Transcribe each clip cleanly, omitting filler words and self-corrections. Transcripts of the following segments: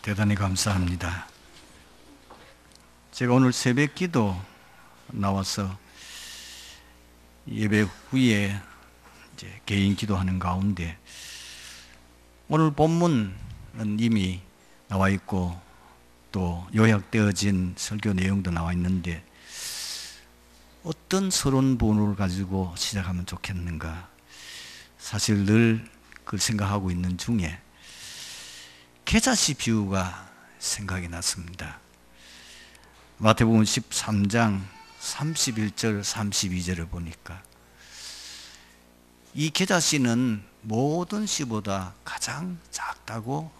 대단히 감사합니다. 제가 오늘 새벽 기도 나와서 예배 후에 이제 개인 기도하는 가운데 오늘 본문은 이미 나와 있고 또 요약되어진 설교 내용도 나와 있는데 어떤 서론 본을 가지고 시작하면 좋겠는가, 사실 늘 그걸 생각하고 있는 중에 계자씨 비유가 생각이 났습니다. 마태복음 13장 31절 32절을 보니까 이 계자씨는 모든 씨보다 가장 작다고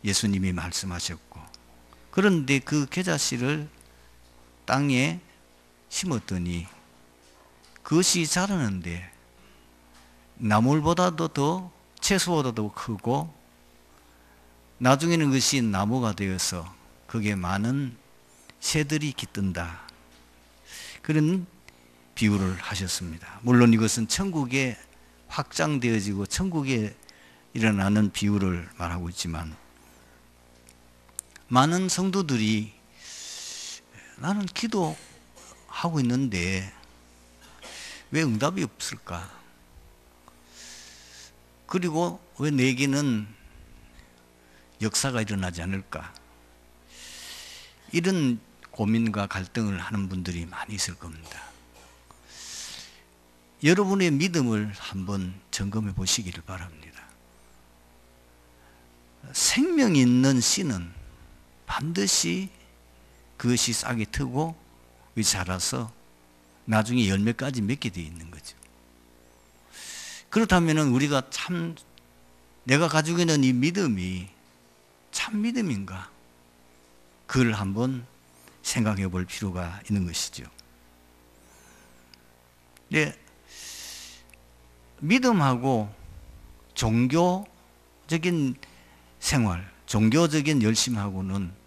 예수님이 말씀하셨고, 그런데 그 계자씨를 땅에 심었더니 그것이 자라는데 나물보다도 더, 채소보다도 크고 나중에는 그것이 나무가 되어서 거기에 많은 새들이 깃든다, 그런 비유를 하셨습니다. 물론 이것은 천국에 확장되어지고 천국에 일어나는 비유를 말하고 있지만, 많은 성도들이 나는 기도하고 있는데 왜 응답이 없을까? 그리고 왜 내게는 역사가 일어나지 않을까? 이런 고민과 갈등을 하는 분들이 많이 있을 겁니다. 여러분의 믿음을 한번 점검해 보시기를 바랍니다. 생명 있는 씨는 반드시 그것이 싹이 트고 자라서 나중에 열매까지 맺게 되어 있는 거죠. 그렇다면 우리가 참, 내가 가지고 있는 이 믿음이 참 믿음인가? 그걸 한번 생각해 볼 필요가 있는 것이죠. 네, 믿음하고 종교적인 생활, 종교적인 열심하고는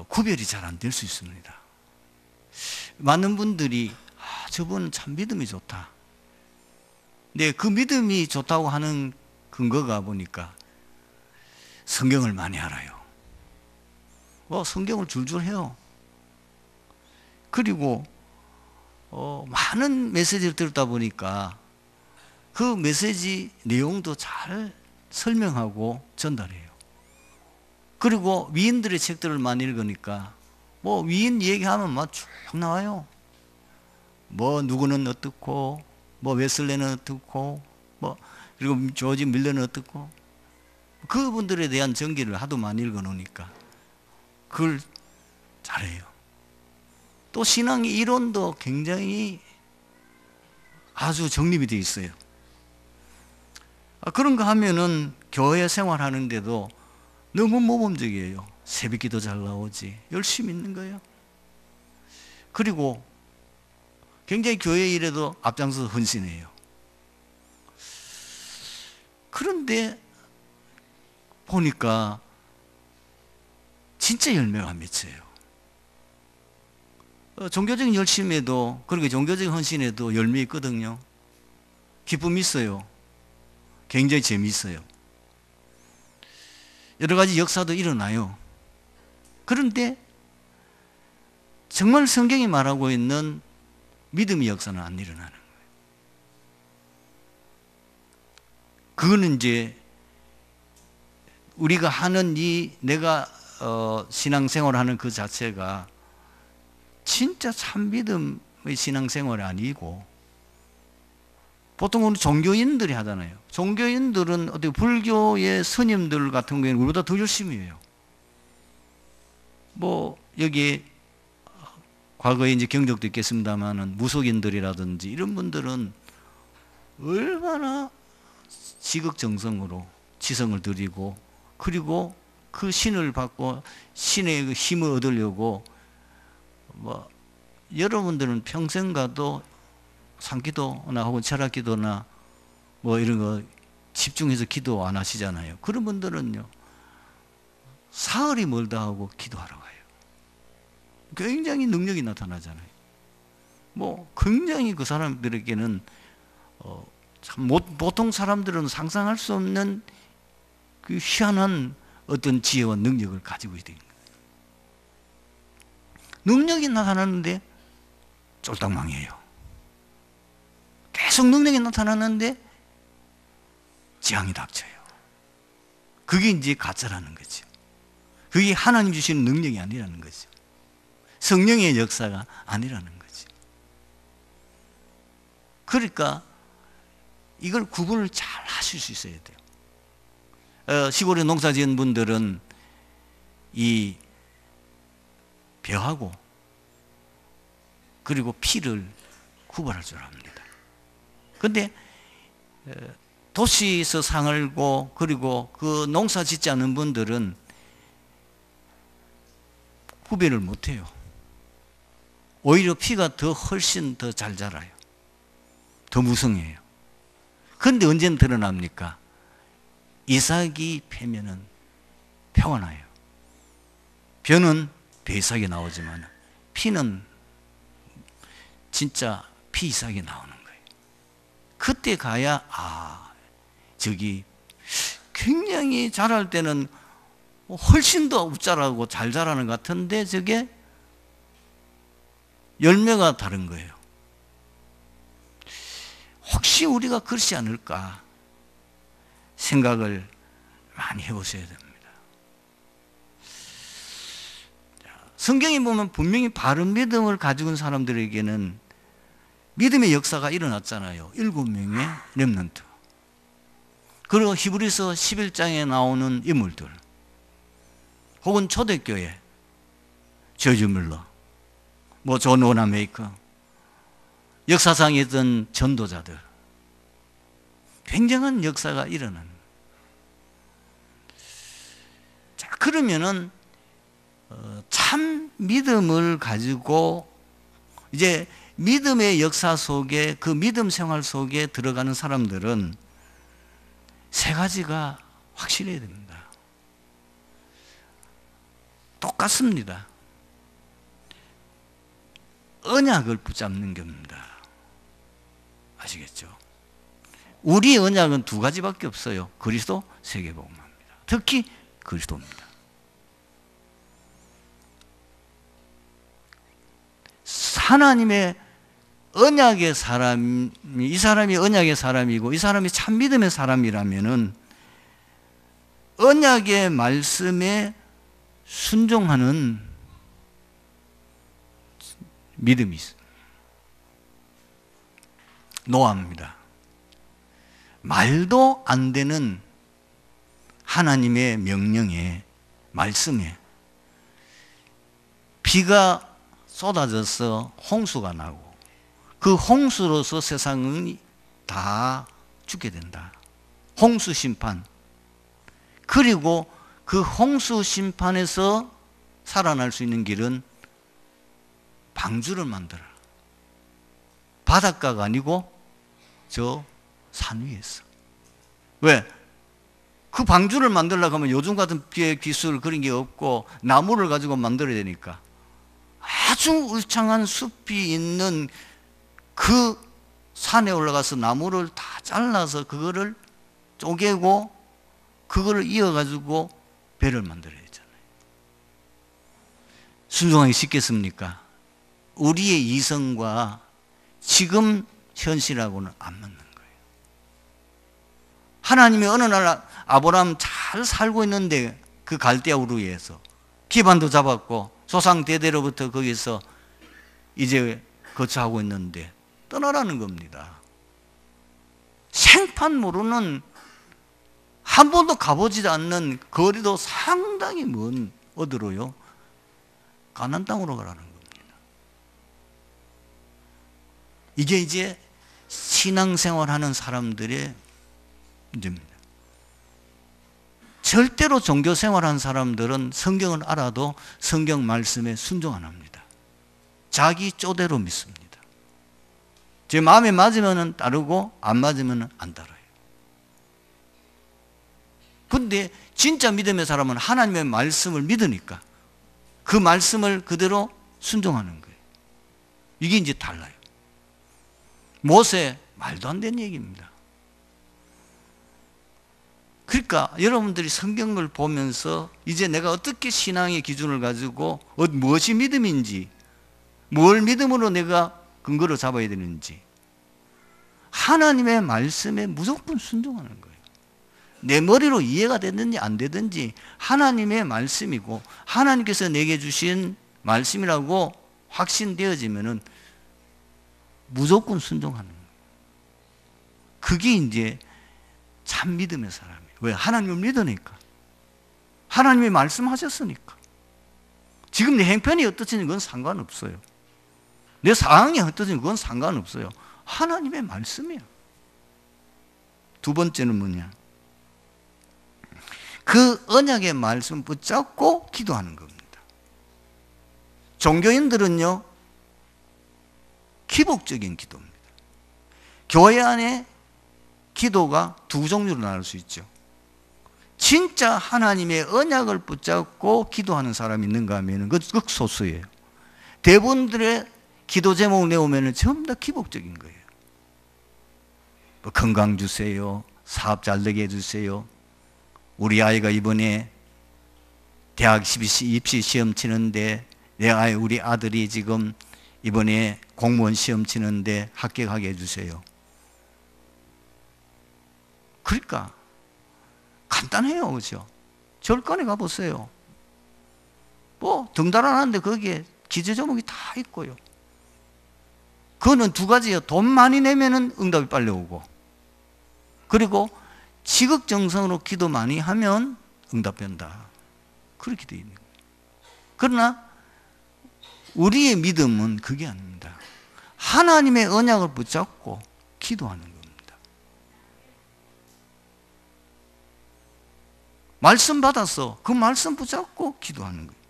구별이 잘 안 될 수 있습니다. 많은 분들이 저분은 참 믿음이 좋다. 근데 그 믿음이 좋다고 하는 근거가 보니까 성경을 많이 알아요. 성경을 줄줄 해요. 그리고 많은 메시지를 들었다 보니까 그 메시지 내용도 잘 설명하고 전달해요. 그리고 위인들의 책들을 많이 읽으니까 위인 얘기하면 쭉 나와요. 누구는 어떻고, 웨슬레는 어떻고, 그리고 조지 밀러는 어떻고, 그분들에 대한 전기를 하도 많이 읽어 놓으니까 그걸 잘해요. 또 신앙의 이론도 굉장히 아주 정립이 되어 있어요. 그런 거 하면은 교회 생활하는데도 너무 모범적이에요. 새벽 기도 잘 나오지, 열심히 있는 거예요. 그리고 굉장히 교회 일에도 앞장서서 헌신해요. 그런데 보니까 진짜 열매가 안 맺혀요. 종교적인 열심에도, 그리고 종교적인 헌신에도 열매 있거든요. 기쁨이 있어요. 굉장히 재미있어요. 여러 가지 역사도 일어나요. 그런데 정말 성경이 말하고 있는 믿음의 역사는 안 일어나는 거예요. 그거는 이제 우리가 하는 내가 신앙생활을 하는 그 자체가 진짜 참 믿음의 신앙생활이 아니고, 보통 우리 종교인들이 하잖아요. 종교인들은 어떻게 불교의 스님들 같은 경우에는 우리보다 더 열심히 해요. 여기 과거에 이제 경력도 있겠습니다만은 무속인들이라든지 이런 분들은 얼마나 지극정성으로 지성을 들이고, 그리고 그 신을 받고 신의 그 힘을 얻으려고 여러분들은 평생 가도 산기도나 혹은 철학기도나 이런 거 집중해서 기도 안 하시잖아요. 그런 분들은요, 사흘이 멀다 하고 기도하러 가요. 굉장히 능력이 나타나잖아요. 굉장히 그 사람들에게는 참 보통 사람들은 상상할 수 없는 그 희한한 어떤 지혜와 능력을 가지고 있는 거예요. 능력이 나타나는데 쫄딱망이에요. 계속 능력이 나타나는데 재앙이 닥쳐요. 그게 이제 가짜라는 거죠. 그게 하나님 주시는 능력이 아니라는 거죠. 성령의 역사가 아니라는 거죠. 그러니까 이걸 구분을 잘 하실 수 있어야 돼요. 시골에 농사 지은 분들은 이 벼하고 그리고 피를 구분할 줄 압니다. 그런데 도시에서 살고 그리고 그 농사 짓지 않은 분들은 구별을 못해요. 오히려 피가 훨씬 더 잘 자라요. 더 무성해요. 그런데 언제는 드러납니까? 이삭이 패면은 표가 나요. 벼는 벼이삭이 나오지만 피는 진짜 피이삭이 나오는 거예요. 그때 가야 저기 굉장히 자랄 때는 훨씬 더 자라고 잘 자라는 것 같은데 저게 열매가 다른 거예요. 혹시 우리가 그렇지 않을까 생각을 많이 해보셔야 됩니다. 성경에 보면 분명히 바른 믿음을 가지고 있는 사람들에게는 믿음의 역사가 일어났잖아요. 7명의 렘넌트. 그리고 히브리서 11장에 나오는 인물들, 혹은 초대교회 조지 뮬러, 존 워나메이커, 역사상에 있던 전도자들, 굉장한 역사가 일어난. 자, 그러면은 참 믿음을 가지고 이제 믿음의 역사 속에, 그 믿음 생활 속에 들어가는 사람들은 세 가지가 확실해야 됩니다. 똑같습니다. 언약을 붙잡는 겁니다. 아시겠죠? 우리 언약은 두 가지밖에 없어요. 그리스도, 세계복음입니다. 특히 그리스도입니다. 하나님의 언약의 사람이, 이 사람이 언약의 사람이고 이 사람이 참 믿음의 사람이라면은 언약의 말씀에 순종하는 믿음이 있어요. 노아입니다. 말도 안 되는 하나님의 명령에, 말씀에 비가 쏟아져서 홍수가 나고 그 홍수로서 세상이 다 죽게 된다. 홍수 심판. 그리고 그 홍수 심판에서 살아날 수 있는 길은 방주를 만들어라. 바닷가가 아니고 저 산 위에서. 왜? 그 방주를 만들려고 하면 요즘 같은 기술 그런 게 없고 나무를 가지고 만들어야 되니까 아주 울창한 숲이 있는 그 산에 올라가서 나무를 다 잘라서 그거를 쪼개고 그거를 이어가지고 배를 만들어야 되잖아요. 순종하기 쉽겠습니까? 우리의 이성과 지금 현실하고는 안 맞는 거예요. 하나님이 어느 날 아브라함 잘 살고 있는데 그 갈대아 우르에서 기반도 잡았고 조상 대대로부터 거기서 이제 거처하고 있는데 떠나라는 겁니다. 생판 모르는, 한 번도 가보지 않는, 거리도 상당히 먼 어디로요? 가나안 땅으로 가라는 겁니다. 이게 이제 신앙생활하는 사람들의 문제입니다. 절대로 종교생활하는 사람들은 성경을 알아도 성경 말씀에 순종 안 합니다. 자기 쪼대로 믿습니다. 제 마음에 맞으면 따르고 안 맞으면 안 따라요. 근데 진짜 믿음의 사람은 하나님의 말씀을 믿으니까 그 말씀을 그대로 순종하는 거예요. 이게 이제 달라요. 모세, 말도 안 되는 얘기입니다. 그러니까 여러분들이 성경을 보면서 이제 내가 어떻게 신앙의 기준을 가지고 무엇이 믿음인지, 뭘 믿음으로 내가 근거로 잡아야 되는지, 하나님의 말씀에 무조건 순종하는 거예요. 내 머리로 이해가 됐든지 안 되든지 하나님의 말씀이고 하나님께서 내게 주신 말씀이라고 확신되어지면은 무조건 순종하는 거예요. 그게 이제 참 믿음의 사람이에요. 왜? 하나님을 믿으니까. 하나님이 말씀하셨으니까. 지금 내 행편이 어떻든지 그건 상관없어요. 내 상황이 어떻든지 그건 상관없어요. 하나님의 말씀이에요. 두 번째는 뭐냐? 그 언약의 말씀 붙잡고 기도하는 겁니다. 종교인들은요, 기복적인 기도입니다. 교회 안에 기도가 두 종류로 나눌 수 있죠. 진짜 하나님의 언약을 붙잡고 기도하는 사람이 있는가 하면 그 극소수예요. 대부분들의 기도 제목을 내오면 전부 다 기복적인 거예요. 뭐 건강 주세요, 사업 잘 되게 해주세요, 우리 아이가 이번에 대학 입시 시험 치는데 우리 아들이 지금 이번에 공무원 시험 치는데 합격하게 해주세요. 그러니까 간단해요, 그렇죠? 절간에 가보세요. 뭐 등달 안 하는데 거기에 기재 제목이 다 있고요. 그거는 두 가지예요. 돈 많이 내면은 응답이 빨리 오고, 그리고 지극정성으로 기도 많이 하면 응답된다. 그렇게 되어 있는 거예요. 그러나 우리의 믿음은 그게 아닙니다. 하나님의 언약을 붙잡고 기도하는 겁니다. 말씀 받아서 그 말씀 붙잡고 기도하는 거예요.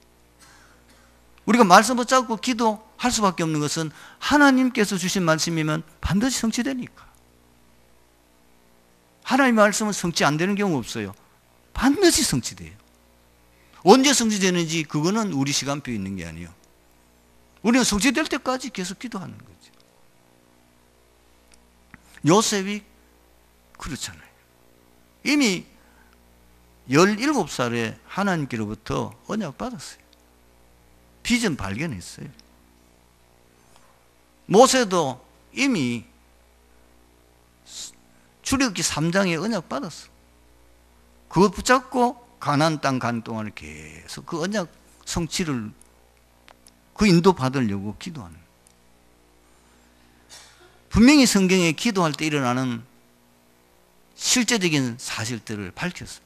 우리가 말씀 붙잡고 기도할 수밖에 없는 것은 하나님께서 주신 말씀이면 반드시 성취되니까. 하나님의 말씀은 성취 안 되는 경우 없어요. 반드시 성취돼요. 언제 성취되는지 그거는 우리 시간표에 있는 게 아니에요. 우리는 성취될 때까지 계속 기도하는 거죠. 요셉이 그렇잖아요. 이미 17살에 하나님께로부터 언약 받았어요. 비전 발견했어요. 모세도 이미 출애굽기 3장에 언약 받았어. 그것 붙잡고 가나안 땅 가는 동안에 계속 그 언약 성취를 그 인도 받으려고 기도하는 거예요. 분명히 성경에 기도할 때 일어나는 실제적인 사실들을 밝혔어요.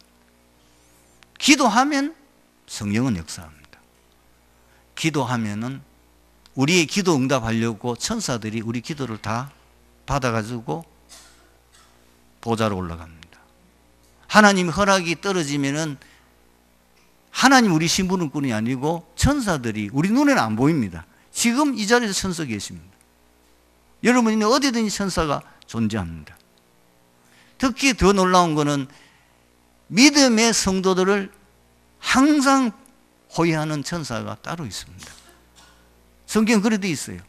기도하면 성령은 역사합니다. 기도하면은 우리의 기도 응답하려고 천사들이 우리 기도를 다 받아가지고 보좌로 올라갑니다. 하나님 허락이 떨어지면은 하나님 우리 심부름꾼이 아니고 천사들이 우리 눈에는 안 보입니다. 지금 이 자리에서 천사 계십니다. 여러분이 어디든지 천사가 존재합니다. 특히 더 놀라운 것은 믿음의 성도들을 항상 호위하는 천사가 따로 있습니다. 성경 그래 돼 있어요.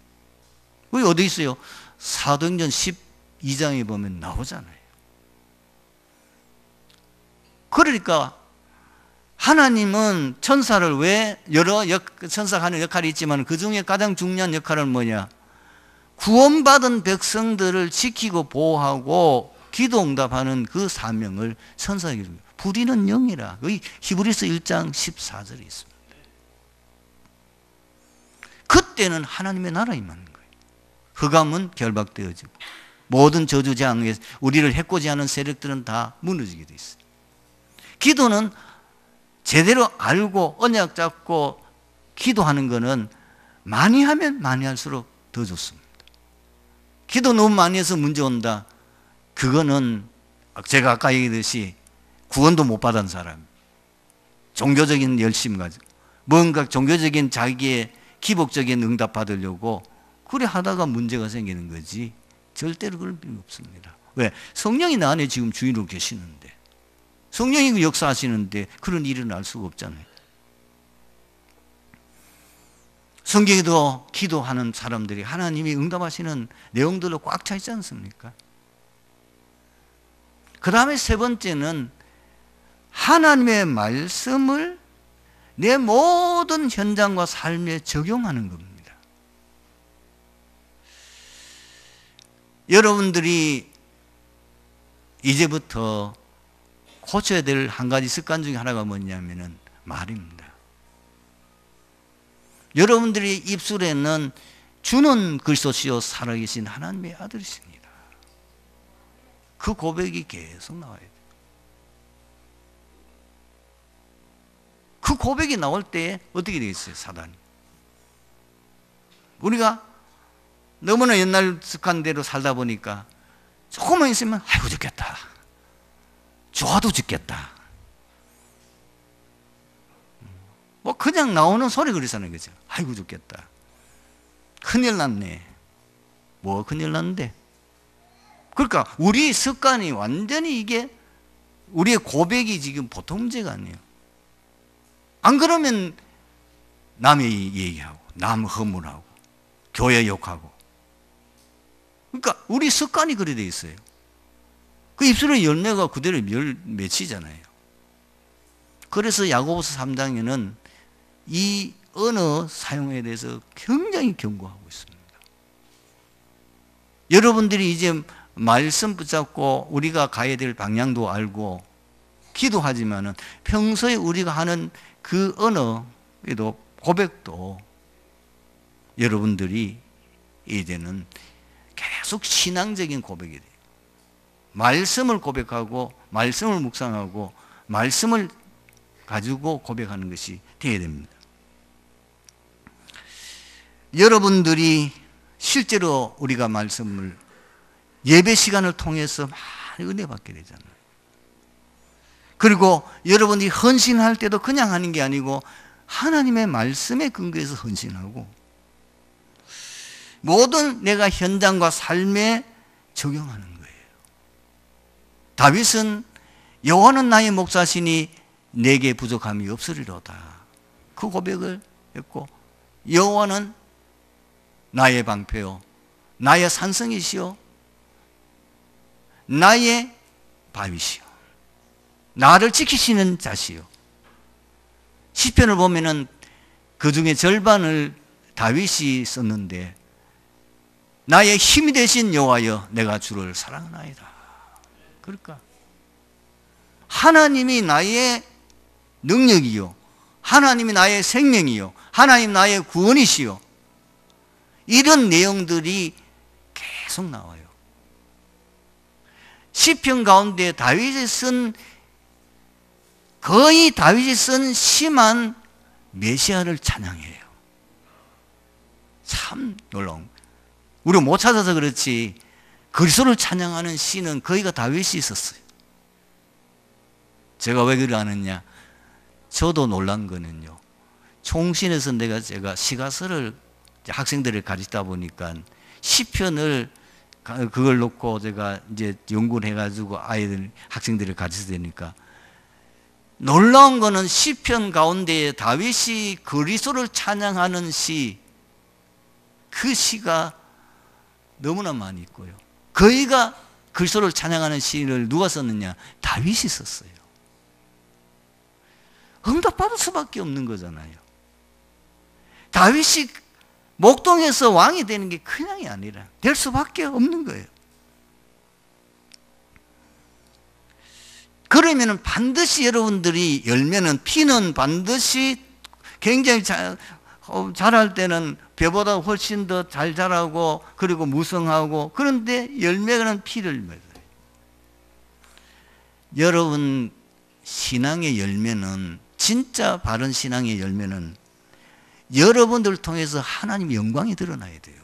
거기 어디 있어요? 사도행전 12장에 보면 나오잖아요. 그러니까 하나님은 천사를 왜 여러 천사가 하는 역할이 있지만 그 중에 가장 중요한 역할은 뭐냐? 구원받은 백성들을 지키고 보호하고 기도 응답하는 그 사명을 천사에게 줍니다. 부리는 영이라. 여기 히브리서 1장 14절에 있습니다. 그때는 하나님의 나라에 임하는 거예요. 흑암은 결박되어지고 모든 저주장에 우리를 해코지 하는 세력들은 다 무너지게 돼 있어요. 기도는 제대로 알고 언약 잡고 기도하는 것은 많이 하면 많이 할수록 더 좋습니다. 기도 너무 많이 해서 문제 온다. 그거는 제가 아까 얘기했듯이 구원도 못 받은 사람, 종교적인 열심 가지고 뭔가 종교적인 자기의 기복적인 응답 받으려고 그래 하다가 문제가 생기는 거지 절대로 그럴 필요 없습니다. 왜? 성령이 나 안에 지금 주인으로 계시는데, 성령이 역사하시는데 그런 일은 알 수가 없잖아요. 성경에도 기도하는 사람들이 하나님이 응답하시는 내용들로 꽉 차 있지 않습니까? 그 다음에 세 번째는 하나님의 말씀을 내 모든 현장과 삶에 적용하는 겁니다. 여러분들이 이제부터 고쳐야 될 한 가지 습관 중에 하나가 뭐냐면은 말입니다. 여러분들이 입술에는 주는 그리스도시요 살아계신 하나님의 아들이십니다. 그 고백이 계속 나와야 돼요. 그 고백이 나올 때 어떻게 되겠어요, 사단이? 우리가 너무나 옛날 습관대로 살다 보니까 조금만 있으면 아이고 죽겠다, 좋아도 죽겠다, 뭐 그냥 나오는 소리 그리사는 거죠. 아이고 죽겠다, 큰일 났네. 뭐 큰일 났는데? 그러니까 우리 습관이 완전히 이게 우리의 고백이 지금 보통 문제가 아니에요. 안 그러면 남의 얘기하고 남 허물하고 교회 욕하고. 그러니까 우리 습관이 그래 돼 있어요. 그 입술의 열매가 그대로 맺히잖아요. 그래서 야고보서 3장에는 이 언어 사용에 대해서 굉장히 경고하고 있습니다. 여러분들이 이제 말씀 붙잡고 우리가 가야 될 방향도 알고 기도하지만은 평소에 우리가 하는 그 언어에도 고백도 여러분들이 이제는 계속 신앙적인 고백이 돼요. 말씀을 고백하고 말씀을 묵상하고 말씀을 가지고 고백하는 것이 되어야 됩니다. 여러분들이 실제로 우리가 말씀을 예배 시간을 통해서 많이 은혜 받게 되잖아요. 그리고 여러분이 헌신할 때도 그냥 하는 게 아니고 하나님의 말씀에 근거해서 헌신하고 모든 내가 현장과 삶에 적용하는 거예요. 다윗은 여호와는 나의 목자시니 내게 부족함이 없으리로다. 그 고백을 했고 여호와는 나의 방패요 나의 산성이시요 나의 바위시요 나를 지키시는 자시요. 시편을 보면은 그 중에 절반을 다윗이 썼는데 나의 힘이 되신 여호와여 내가 주를 사랑하나이다. 그러니까 하나님이 나의 능력이요 하나님이 나의 생명이요 하나님 나의 구원이시요 이런 내용들이 계속 나와요. 시편 가운데 거의 다윗이 쓴 시만 메시아를 찬양해요. 참 놀라운. 우리가 못 찾아서 그렇지 그리스도를 찬양하는 시는 거의가 다윗이 있었어요. 제가 왜 그걸 아느냐? 저도 놀란 거는요. 총신에서 제가 시가서를 학생들을 가르치다 보니까 시편을 그걸 놓고 제가 이제 연구를 해가지고 학생들을 가르치게 되니까 놀라운 거는 시편 가운데 다윗이 그리스도를 찬양하는 시, 그 시가 너무나 많이 있고요. 거의가 그리스도를 찬양하는 시를 누가 썼느냐? 다윗이 썼어요. 응답받을 수밖에 없는 거잖아요. 다윗이 목동에서 왕이 되는 게 그냥이 아니라 될 수밖에 없는 거예요. 그러면은 반드시 여러분들이 열매는 피는 반드시 굉장히 자랄 때는 배보다 훨씬 더 잘 자라고 그리고 무성하고 그런데 열매는 피를 맺어요. 여러분 신앙의 열매는 진짜 바른 신앙의 열매는 여러분들을 통해서 하나님의 영광이 드러나야 돼요.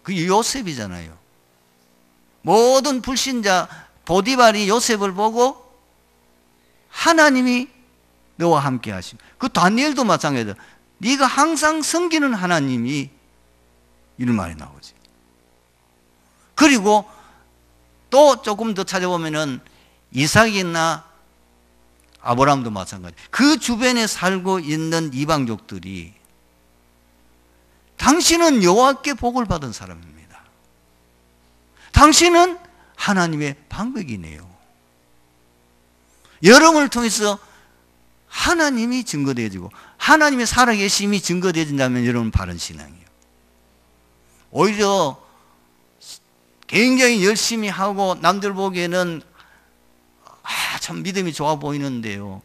그게 요셉이잖아요. 모든 불신자 보디발이 요셉을 보고 하나님이 너와 함께 하심. 그 다니엘도 마찬가지다. 네가 항상 섬기는 하나님이 이런 말이 나오지. 그리고 또 조금 더 찾아보면은 이삭이나 아브라함도 마찬가지. 그 주변에 살고 있는 이방족들이 당신은 여호와께 복을 받은 사람입니다. 당신은 하나님의 방백이네요. 여러분을 통해서 하나님이 증거되어지고 하나님의 살아계심이 증거되어진다면 여러분 바른 신앙이에요. 오히려 굉장히 열심히 하고 남들 보기에는 참 믿음이 좋아 보이는데요,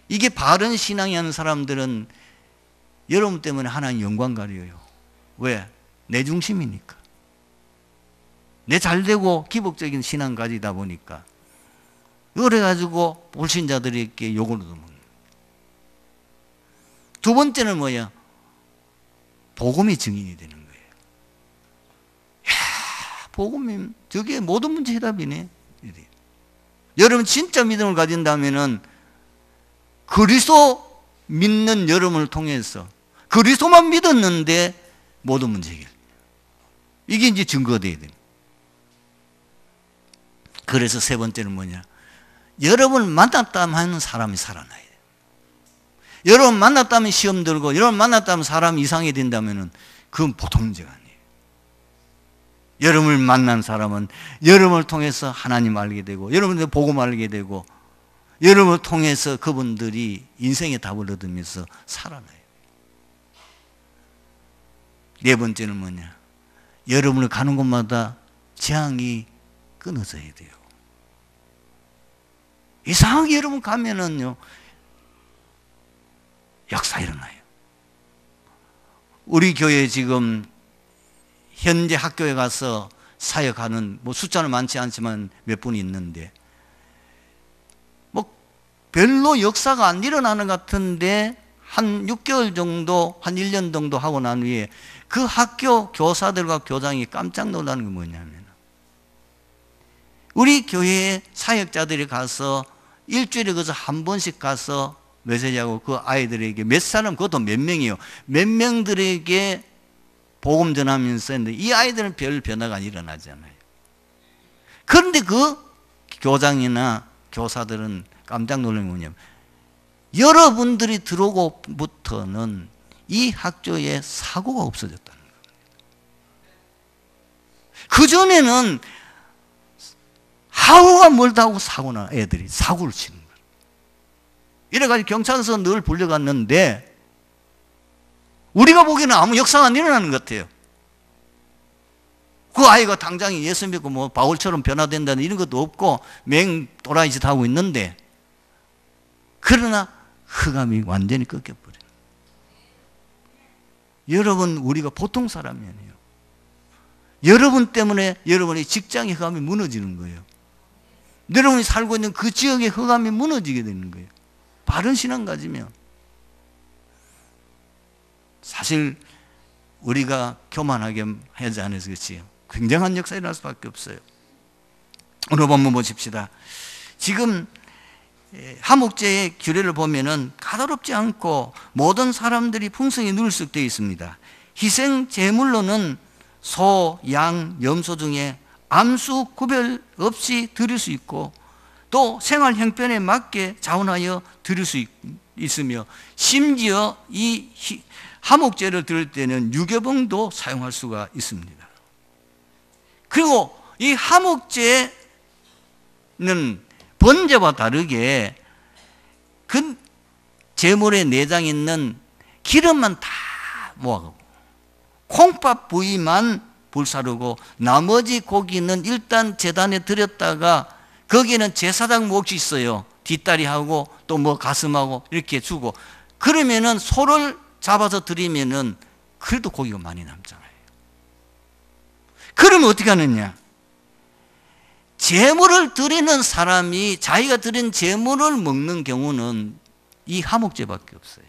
이게 바른 신앙이 하는 사람들은 여러분 때문에 하나님 영광 가려요. 왜? 내 중심이니까. 내 잘되고 기복적인 신앙 가지다 보니까. 그래가지고 불신자들에게 욕을 얻어먹는. 두 번째는 뭐야? 복음이 증인이 되는 거예요. 야, 복음이 저게 모든 문제 해답이네. 여러분 진짜 믿음을 가진다면은 그리스도 믿는 여러분을 통해서 그리스도만 믿었는데 모든 문제 해결. 이게 이제 증거돼야 돼요. 그래서 세 번째는 뭐냐? 여러분을 만났다면 하는 사람이 살아나야 돼요. 여러분 만났다면 시험 들고, 여러분 만났다면 사람이 이상하게 된다면 그건 보통 문제가 아니에요. 여러분을 만난 사람은 여러분을 통해서 하나님 알게 되고, 여러분들 복음 알게 되고, 여러분을 통해서 그분들이 인생의 답을 얻으면서 살아나요. 네 번째는 뭐냐? 여러분을 가는 곳마다 재앙이 끊어져야 돼요. 이상하게 여러분 가면은요, 역사 일어나요. 우리 교회 지금 현재 학교에 가서 사역하는, 뭐 숫자는 많지 않지만 몇 분이 있는데, 뭐 별로 역사가 안 일어나는 것 같은데 한 6개월 정도, 한 1년 정도 하고 난 후에 그 학교 교사들과 교장이 깜짝 놀라는 게 뭐냐면, 우리 교회에 사역자들이 가서 일주일에 그저 한 번씩 가서 메시지하고 그 아이들에게 몇 사람, 그것도 몇 명이에요. 몇 명들에게 복음 전하면서 했는데 이 아이들은 별 변화가 일어나잖아요. 그런데 그 교장이나 교사들은 깜짝 놀란 게 뭐냐면, 여러분들이 들어오고부터는 이 학교에 사고가 없어졌다는 겁니다. 그전에는 하루가 멀다 하고 사고나 애들이 사고를 치는 거예요. 이래가지고 경찰서 늘 불려갔는데 우리가 보기에는 아무 역사가 안 일어나는 것 같아요. 그 아이가 당장 예수 믿고 뭐 바울처럼 변화된다는 이런 것도 없고 맹 또라이 짓 하고 있는데, 그러나 흑암이 완전히 꺾여버려요. 여러분, 우리가 보통 사람이 아니에요. 여러분 때문에 여러분의 직장의 흑암이 무너지는 거예요. 여러분이 살고 있는 그 지역의 흑암이 무너지게 되는 거예요. 바른 신앙 가지면. 사실 우리가 교만하게 하지 않아서 그렇지 굉장한 역사가 일어날 수밖에 없어요. 오늘 본문 보십시다. 지금 하목제의 규례를 보면은 까다롭지 않고 모든 사람들이 풍성히 누릴 수 되어 있습니다. 희생 제물로는 소, 양, 염소 중에 암수 구별 없이 드릴 수 있고, 또 생활 형편에 맞게 자원하여 드릴 수 있으며, 심지어 이 하목제를 드릴 때는 유교봉도 사용할 수가 있습니다. 그리고 이 하목제는 번제와 다르게 그 제물에 내장 있는 기름만 다 모아가고 콩밥 부위만 불사르고 나머지 고기는 일단 제단에 드렸다가 거기는 제사장 몫이 있어요. 뒷다리하고 또 뭐 가슴하고 이렇게 주고, 그러면은 소를 잡아서 드리면은 그래도 고기가 많이 남잖아요. 그러면 어떻게 하느냐? 제물을 드리는 사람이 자기가 드린 제물을 먹는 경우는 이 하목제밖에 없어요.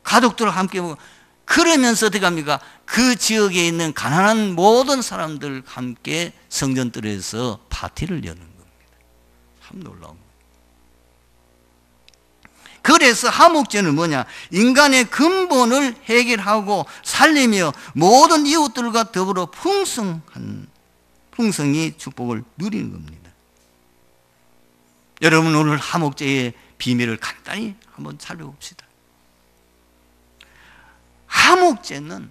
가족들과 함께 먹고, 그러면서 어떻게 합니까? 그 지역에 있는 가난한 모든 사람들 함께 성전뜰에서 파티를 여는 겁니다. 참 놀라운 거예요. 그래서 하목제는 뭐냐? 인간의 근본을 해결하고 살리며 모든 이웃들과 더불어 풍성히 축복을 누리는 겁니다. 여러분, 오늘 하목제의 비밀을 간단히 한번 살펴봅시다. 하목제는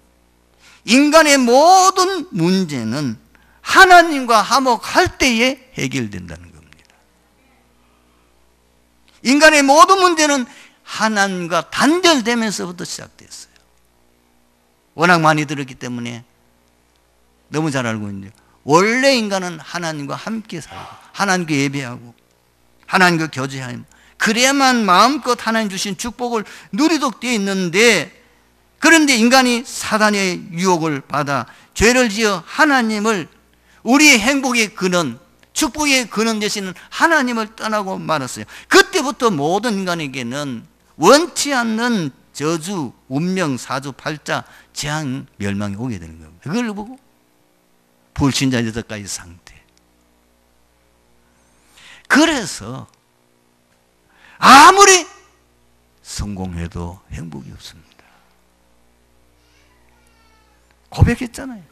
인간의 모든 문제는 하나님과 화목할 때에 해결된다는 겁니다. 인간의 모든 문제는 하나님과 단절되면서부터 시작됐어요. 워낙 많이 들었기 때문에 너무 잘 알고 있는데, 원래 인간은 하나님과 함께 살고 하나님께 예배하고 하나님과 교제하며 그래야만 마음껏 하나님 주신 축복을 누리도록 되어 있는데, 그런데 인간이 사단의 유혹을 받아 죄를 지어 하나님을, 우리의 행복의 근원, 축복의 근원 되시는 하나님을 떠나고 말았어요. 그때부터 모든 인간에게는 원치 않는 저주, 운명, 사주, 팔자, 재앙, 멸망이 오게 되는 거예요. 그걸 보고 불신자 8가지 상태. 그래서 아무리 성공해도 행복이 없습니다. 고백했잖아요.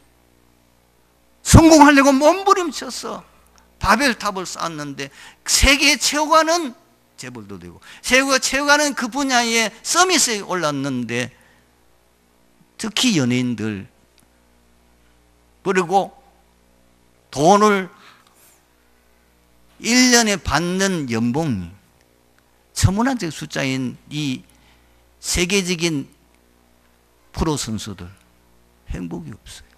성공하려고 몸부림쳐서 바벨탑을 쌓았는데 세계 최고가는 재벌도 되고 세계가 최고가는 그 분야에 서밋에 올랐는데, 특히 연예인들, 그리고 돈을 1년에 받는 연봉이 천문학적 숫자인 이 세계적인 프로 선수들 행복이 없어요.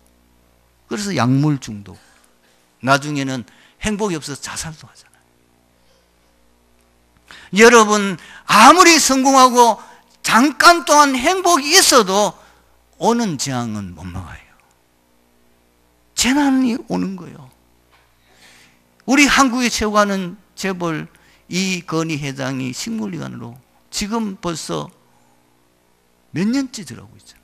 그래서 약물 중독, 나중에는 행복이 없어서 자살도 하잖아요. 여러분, 아무리 성공하고 잠깐 동안 행복이 있어도 오는 재앙은 못 막아요. 재난이 오는 거예요. 우리 한국의 최고가는 재벌 이건희 회장이 식물위원으로 지금 벌써 몇 년째 들어가고 있잖아요.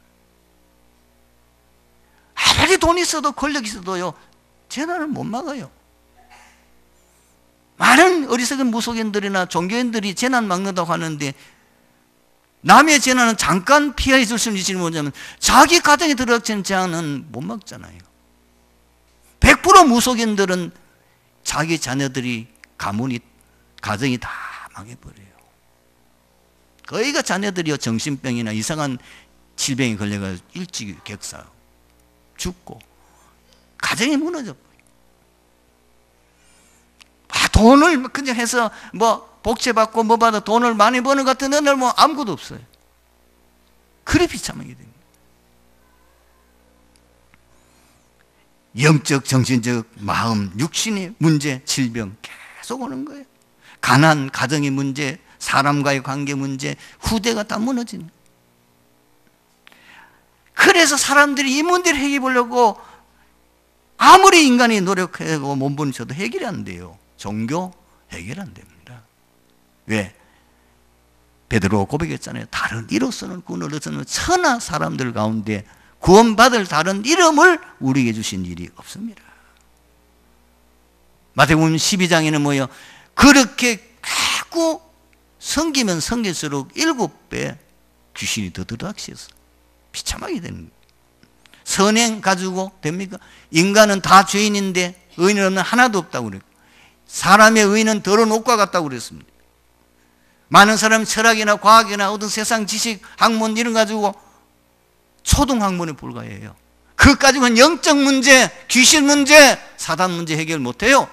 아무리 돈 있어도 권력 있어도요, 재난을 못 막아요. 많은 어리석은 무속인들이나 종교인들이 재난 막는다고 하는데, 남의 재난은 잠깐 피해 줄 수 있는지 뭐냐면 자기 가정에 들어닥치는 재난은 못 막잖아요. 100% 무속인들은 자기 자녀들이 가정이 다 망해버려요. 거의가 자녀들이요, 정신병이나 이상한 질병에 걸려가지고 일찍 객사 죽고 가정이 무너져버려요. 돈을 그냥 해서 뭐 복채받고 뭐 받아 돈을 많이 버는 것 같은 애들 뭐 아무것도 없어요. 그래 비참하게 됩니다. 영적, 정신적, 마음, 육신의 문제, 질병 계속 오는 거예요. 가난, 가정의 문제, 사람과의 관계 문제, 후대가 다 무너지는 거예요. 그래서 사람들이 이 문제를 해결해 보려고 아무리 인간이 노력하고 몸부림쳐도 해결이 안 돼요. 종교 해결 안 됩니다. 왜? 베드로가 고백했잖아요. 다른 이로서는 구원을 얻었는 천하 사람들 가운데 구원받을 다른 이름을 우리에게 주신 일이 없습니다. 마태복음 12장에는 뭐예요? 그렇게 자꾸 섬기면 섬길수록 7배 귀신이 더 들어닥쳐서 비참하게 되는 거예요. 선행 가지고 됩니까? 인간은 다 죄인인데 의인은 하나도 없다고 그래요. 사람의 의인은 더러운 옷과 같다고 그랬습니다. 많은 사람이 철학이나 과학이나 어떤 세상 지식, 학문 이런 거 가지고 초등학문에 불과해요. 그까지만 영적 문제, 귀신 문제, 사단 문제 해결 못해요.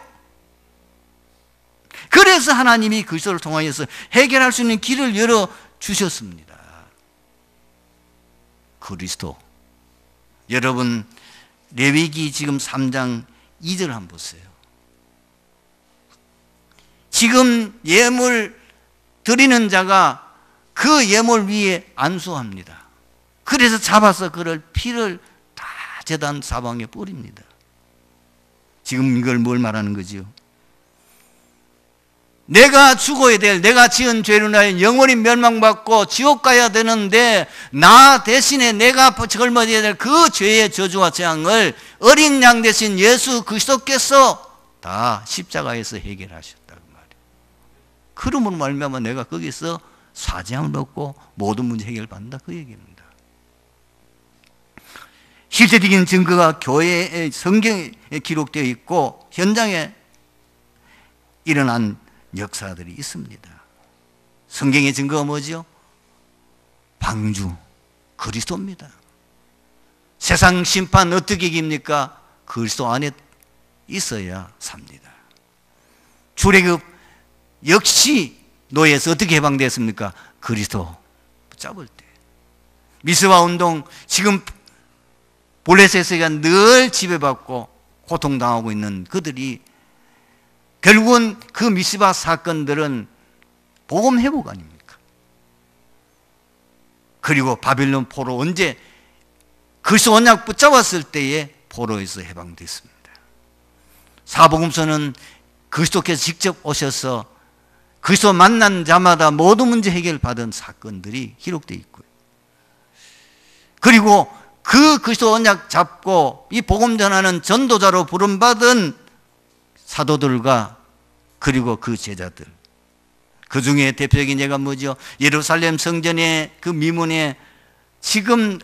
그래서 하나님이 그리스도를 통하여서 해결할 수 있는 길을 열어주셨습니다. 그리스도. 여러분, 레위기 지금 3장 2절 한번 보세요. 지금 예물 드리는 자가 그 예물 위에 안수합니다. 그래서 잡아서 그를 피를 다 제단 사방에 뿌립니다. 지금 이걸 뭘 말하는 거지요? 내가 죽어야 될, 내가 지은 죄로 인하여 영원히 멸망받고 지옥 가야 되는데 나 대신에 내가 짊어져야 될 그 죄의 저주와 재앙을 어린 양 대신 예수 그리스도께서 다 십자가에서 해결하셨다고 말이에요. 그러므로 말미암아 내가 거기서 사죄함을 얻고 모든 문제 해결받는다, 그 얘기입니다. 실제적인 증거가 교회의 성경에 기록되어 있고 현장에 일어난 역사들이 있습니다. 성경의 증거가 뭐죠? 방주, 그리스도입니다. 세상 심판 어떻게 이깁니까? 그리스도 안에 있어야 삽니다. 출애굽 역시 노예에서 어떻게 해방되었습니까? 그리스도 붙잡을 때. 미스바 운동, 지금 블레셋에가 늘 지배받고 고통당하고 있는 그들이 결국은 그 미스바 사건들은 복음 회복 아닙니까? 그리고 바빌론 포로, 언제 그리스도 언약 붙잡았을 때에 포로에서 해방됐습니다. 사복음서는 그리스도께서 직접 오셔서 그리스도 만난 자마다 모든 문제 해결받은 사건들이 기록되어 있고요. 그리고 그 그리스도 언약 잡고 이 복음 전하는 전도자로 부름받은 사도들과 그리고 그 제자들, 그 중에 대표적인 예가 뭐죠? 예루살렘 성전의 그 미문에 지금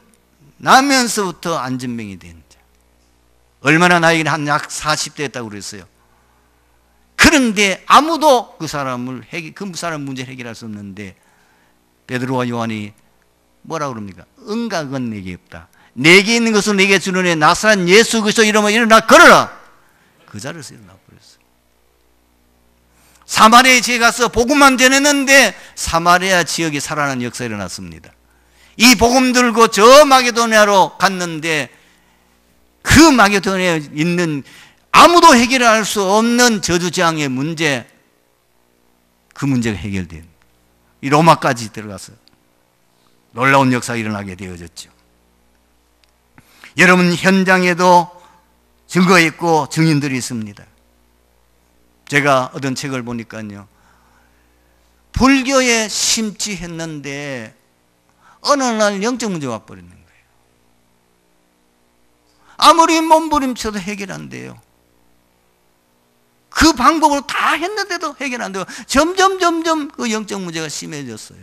나면서부터 안전병이 된 자, 얼마나 나이가 한 약 40대였다고 그랬어요. 그런데 아무도 그 사람 문제를 해결할 수 없는데 베드로와 요한이 뭐라고 그럽니까? 응각은 내게 없다. 내게 있는 것을 내게 주는 나사렛 예수 그리스도 이름으로 일어나 걸어라. 그 자리에서 일어나 버렸어요. 사마리아에 지에 가서 복음만 전했는데 사마리아 지역이 살아나는 역사가 일어났습니다. 이 복음 들고 저 마게도냐로 갔는데 그 마게도냐에 있는 아무도 해결할 수 없는 저주장의 문제, 그 문제가 해결된 이 로마까지 들어가서 놀라운 역사가 일어나게 되어졌죠. 여러분, 현장에도 증거가 있고 증인들이 있습니다. 제가 어떤 책을 보니까요, 불교에 심취했는데 어느 날 영적 문제가 와버리는 거예요. 아무리 몸부림쳐도 해결 안 돼요. 그 방법으로 다 했는데도 해결 안 돼요. 점점 그 영적 문제가 심해졌어요.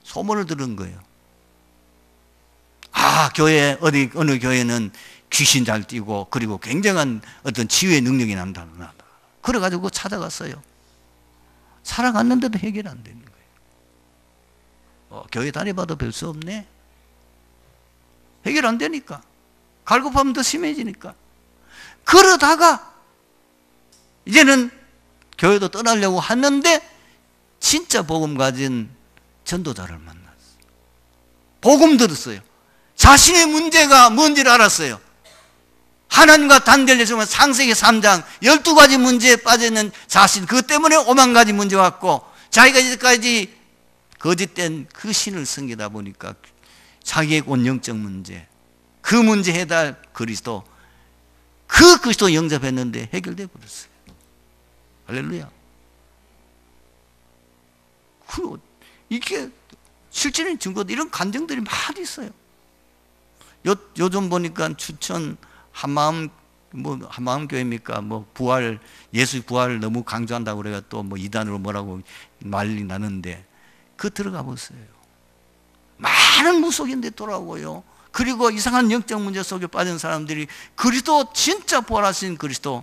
소문을 들은 거예요. 교회, 어느 교회는 귀신 잘 띄고, 그리고 굉장한 어떤 치유의 능력이 난다. 그래가지고 찾아갔어요. 살아갔는데도 해결 안 되는 거예요. 교회 다녀봐도 별 수 없네. 해결 안 되니까. 갈급하면 더 심해지니까. 그러다가 이제는 교회도 떠나려고 하는데 진짜 복음 가진 전도자를 만났어요. 복음 들었어요. 자신의 문제가 뭔지를 알았어요. 하나님과 단절되어 정말 창세기 3장 12가지 문제에 빠져있는 자신, 그것 때문에 5만 가지 문제가 왔고, 자기가 이제까지 거짓된 그 신을 섬기다 보니까 자기의 온 영적 문제, 그 문제 해달 그리스도, 그 그리스도 영접했는데 해결되어 버렸어요. 할렐루야. 이게 실질적인 증거도, 이런 간증들이 많이 있어요. 요즘 보니까 추천 한마음 교회입니까? 부활, 예수 부활을 너무 강조한다고 그래가 또 이단으로 뭐라고 난리 나는데, 들어가 보세요. 많은 무속인데 돌아오고요. 그리고 이상한 영적 문제 속에 빠진 사람들이 그리스도, 진짜 부활하신 그리스도,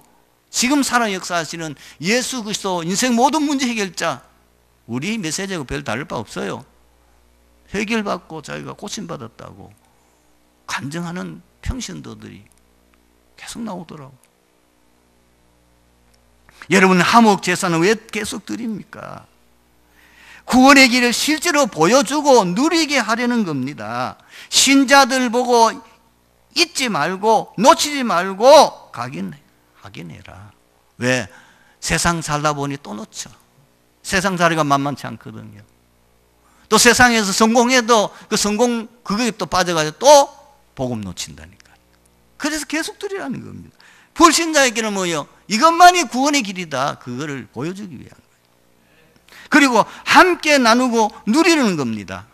지금 살아 역사하시는 예수 그리스도, 인생 모든 문제 해결자, 우리 메시지하고 별 다를 바 없어요. 해결받고 자기가 고침받았다고 간증하는 평신도들이 계속 나오더라고. 여러분, 하목 제사는 왜 계속 드립니까? 구원의 길을 실제로 보여주고 누리게 하려는 겁니다. 신자들 보고 잊지 말고 놓치지 말고 가긴 해라. 왜? 세상 살다 보니 또 놓쳐. 세상 살이가 만만치 않거든요. 또 세상에서 성공해도 그 성공, 그거에 또 빠져가지고 또 복음 놓친다니까. 그래서 계속 드리라는 겁니다. 불신자에게는 뭐예요? 이것만이 구원의 길이다. 그거를 보여주기 위한 거예요. 그리고 함께 나누고 누리는 겁니다.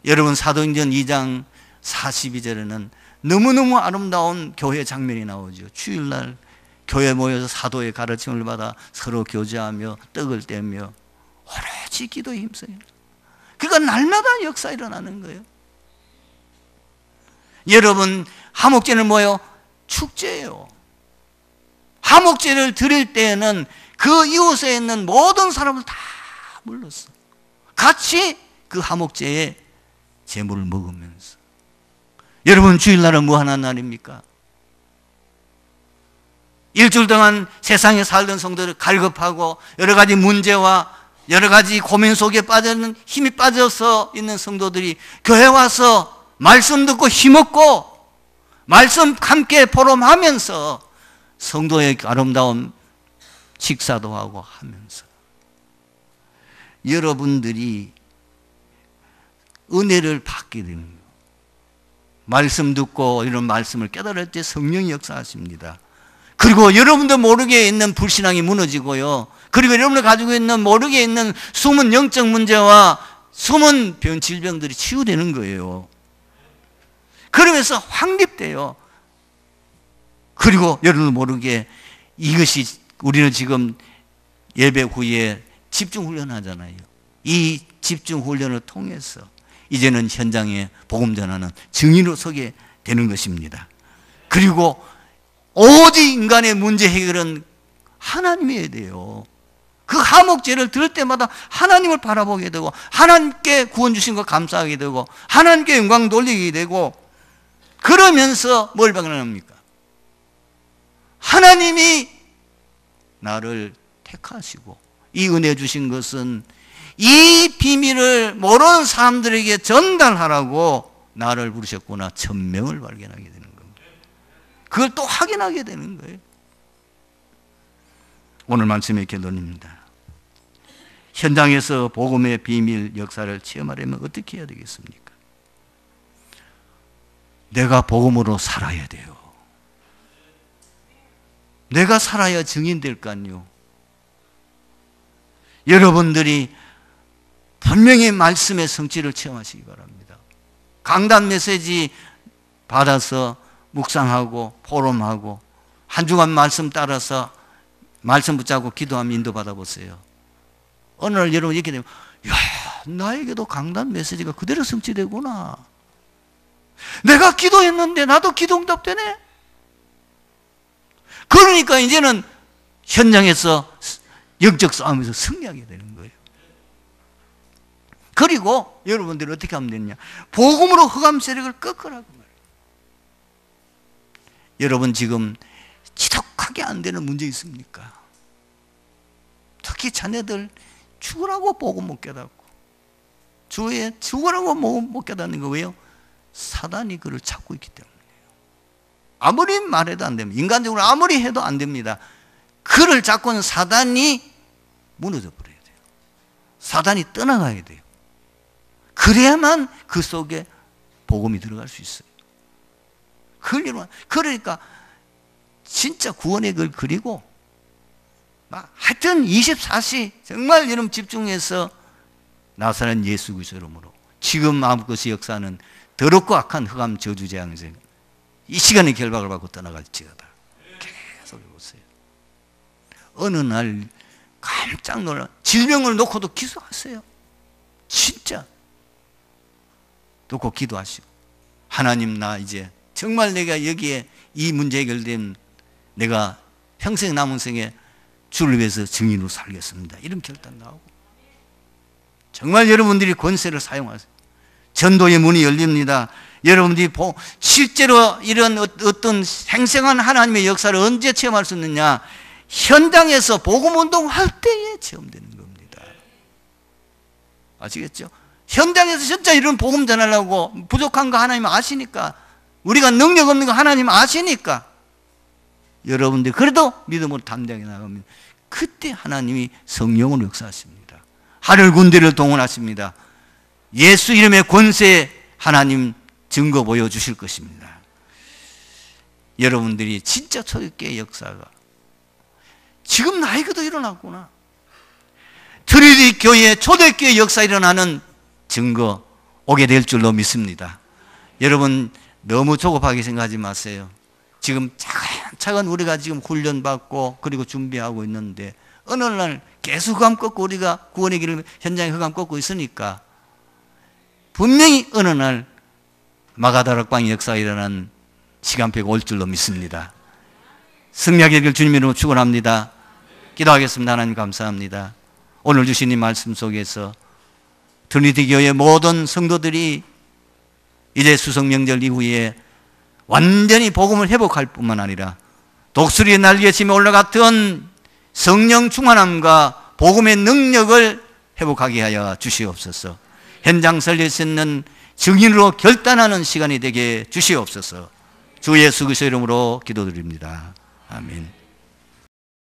여러분, 사도행전 2장 42절에는 너무너무 아름다운 교회 장면이 나오죠. 주일날 교회 모여서 사도의 가르침을 받아 서로 교제하며 떡을 떼며 오로지 기도에 힘써요. 그건 날마다 역사 일어나는 거예요. 여러분, 하목제는 뭐예요? 축제예요. 하목제를 드릴 때에는 그 이웃에 있는 모든 사람을 다 불렀어. 같이 그 하목제의 제물을 먹으면서. 여러분, 주일날은 뭐 하는 날입니까? 일주일 동안 세상에 살던 성도를 갈급하고 여러 가지 문제와 여러 가지 고민 속에 빠져있는, 힘이 빠져서 있는 성도들이 교회 와서 말씀 듣고 힘없고 말씀 함께 포럼하면서 성도의 아름다운 식사도 하고 하면서 여러분들이 은혜를 받게 되는 거예요. 말씀 듣고 이런 말씀을 깨달을 때 성령이 역사하십니다. 그리고 여러분도 모르게 있는 불신앙이 무너지고요. 그리고 여러분들 가지고 있는 모르게 있는 숨은 영적 문제와 숨은 질병들이 치유되는 거예요. 그러면서 확립돼요. 그리고 여러분도 모르게 이것이 우리는 지금 예배 후에 집중 훈련하잖아요. 이 집중 훈련을 통해서 이제는 현장에 복음 전하는 증인으로 서게 되는 것입니다. 그리고 오직 인간의 문제 해결은 하나님이어야 돼요. 그 하목제를 들을 때마다 하나님을 바라보게 되고 하나님께 구원 주신 거 감사하게 되고 하나님께 영광 돌리게 되고 그러면서 뭘 발견합니까? 하나님이 나를 택하시고 이 은혜 주신 것은 이 비밀을 모르는 사람들에게 전달하라고 나를 부르셨구나. 천명을 발견하게 되는 겁니다. 그걸 또 확인하게 되는 거예요. 오늘 말씀의 결론입니다. 현장에서 복음의 비밀 역사를 체험하려면 어떻게 해야 되겠습니까? 내가 복음으로 살아야 돼요. 내가 살아야 증인될까요? 여러분들이 분명히 말씀의 성취를 체험하시기 바랍니다. 강단 메시지 받아서 묵상하고 포럼하고 한 주간 말씀 따라서 말씀 붙잡고 기도하면 인도받아 보세요. 어느 날 여러분 이렇게 되면 야, 나에게도 강단 메시지가 그대로 성취되구나. 내가 기도했는데 나도 기도 응답되네. 그러니까 이제는 현장에서 영적 싸움에서 승리하게 되는 거예요. 그리고 여러분들이 어떻게 하면 되느냐? 복음으로 흑암 세력을 꺾으라고 말해요. 여러분 지금 지독하게 안 되는 문제 있습니까? 특히 자녀들 죽으라고 복음 못 깨닫고 주에 죽으라고 못 깨닫는 거 왜요? 사단이 그를 찾고 있기 때문이에요. 아무리 말해도 안 됩니다. 인간적으로 아무리 해도 안 됩니다. 그를 잡고는 사단이 무너져 버려야 돼요. 사단이 떠나가야 돼요. 그래야만 그 속에 복음이 들어갈 수 있어요. 그러니까 진짜 구원의 글 그리고 하여튼 24시 정말 여러분 집중해서 나사렛 예수 그리스도 이름으로 지금 아무것이 역사는 더럽고 악한 흑암 저주재앙생 이 시간에 결박을 받고 떠나갈지어다. 계속 해보세요. 어느 날 깜짝 놀라 질병을 놓고도 기도하세요. 진짜 놓고 기도하시고 하나님 나 이제 정말 내가 여기에 이 문제 해결된 내가 평생 남은 생에 주를 위해서 증인으로 살겠습니다. 이런 결단 나오고 정말 여러분들이 권세를 사용하세요. 전도의 문이 열립니다. 여러분들이 실제로 이런 어떤 생생한 하나님의 역사를 언제 체험할 수 있느냐? 현장에서 복음운동할 때에 체험되는 겁니다. 아시겠죠? 현장에서 진짜 이런 복음 전하려고 부족한 거 하나님 아시니까 우리가 능력 없는 거 하나님 아시니까 여러분들 그래도 믿음으로 담대하게 나가면 그때 하나님이 성령으로 역사하십니다. 하늘 군대를 동원하십니다. 예수 이름의 권세 하나님 증거 보여주실 것입니다. 여러분들이 진짜 초대교회 역사가 지금 나에게도 일어났구나. 트리니티 교회 초대교회 역사 일어나는 증거 오게 될 줄로 믿습니다. 여러분 너무 조급하게 생각하지 마세요. 지금 차근차근 우리가 지금 훈련받고 그리고 준비하고 있는데 어느 날 계속 흑암 꺾고 우리가 구원의 길을 현장에 흑암 꺾고 있으니까 분명히 어느 날 마가다락방 역사가 일어난 시간표가 올 줄로 믿습니다. 승리하게 될 주님 이름으로 축원합니다. 기도하겠습니다. 하나님 감사합니다. 오늘 주신 이 말씀 속에서 트리니티 교회 모든 성도들이 이제 수성 명절 이후에 완전히 복음을 회복할 뿐만 아니라 독수리의 날개에 치며 올라갔던 성령 충만함과 복음의 능력을 회복하게 하여 주시옵소서. 현장 살릴 수 있는 증인으로 결단하는 시간이 되게 주시옵소서. 주 예수 그리스도의 이름으로 기도드립니다. 아멘.